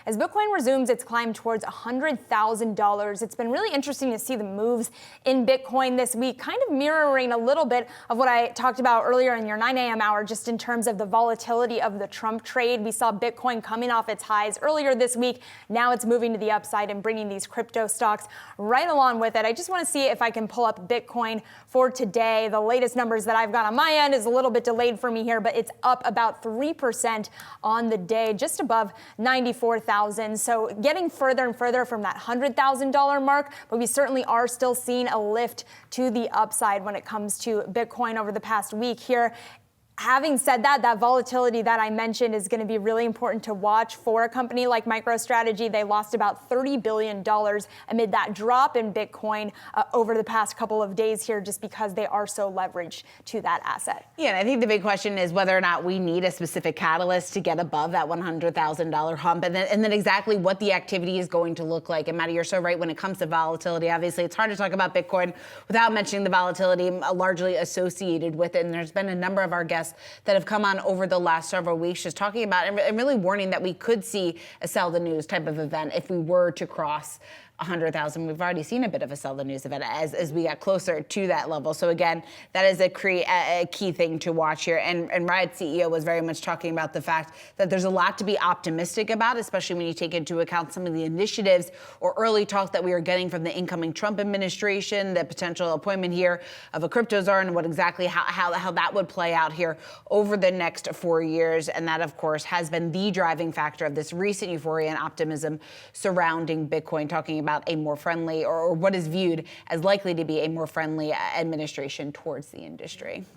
as Bitcoin resumes its climb towards $100,000. It's been really interesting to see the moves in Bitcoin this week, kind of mirroring a little bit of what I talked about earlier in your 9 a.m. hour, just in terms of the volatility of the Trump trade. We saw Bitcoin coming off its highs earlier this week. Now it's moving to the upside and bringing these crypto stocks right along with it. I just want to see if I can pull up Bitcoin for today. The latest numbers that I've got on my end is a little bit delayed for me here, but it's up about 3% on the day, just above 94,000. So getting further and further from that $100,000 mark, but we certainly are still seeing a lift to the upside when it comes to Bitcoin over the past week here. Having said that, that volatility that I mentioned is going to be really important to watch for a company like MicroStrategy. They lost about $30 billion amid that drop in Bitcoin over the past couple of days here, just because they are so leveraged to that asset. Yeah, and I think the big question is whether or not we need a specific catalyst to get above that $100,000 hump, and then exactly what the activity is going to look like. And Maddie, you're so right when it comes to volatility. Obviously, it's hard to talk about Bitcoin without mentioning the volatility largely associated with it. And there's been a number of our guests that have come on over the last several weeks just talking about and really warning that we could see a sell the news type of event if we were to cross 100,000. We've already seen a bit of a sell the news event as we got closer to that level. So again, that is a key thing to watch here. And Riot's CEO was very much talking about the fact that there's a lot to be optimistic about, especially when you take into account some of the initiatives or early talk that we are getting from the incoming Trump administration, the potential appointment here of a crypto czar, and what exactly how that would play out here over the next 4 years. And that, of course, has been the driving factor of this recent euphoria and optimism surrounding Bitcoin, talking about a more friendly, or what is viewed as likely to be a more friendly administration towards the industry.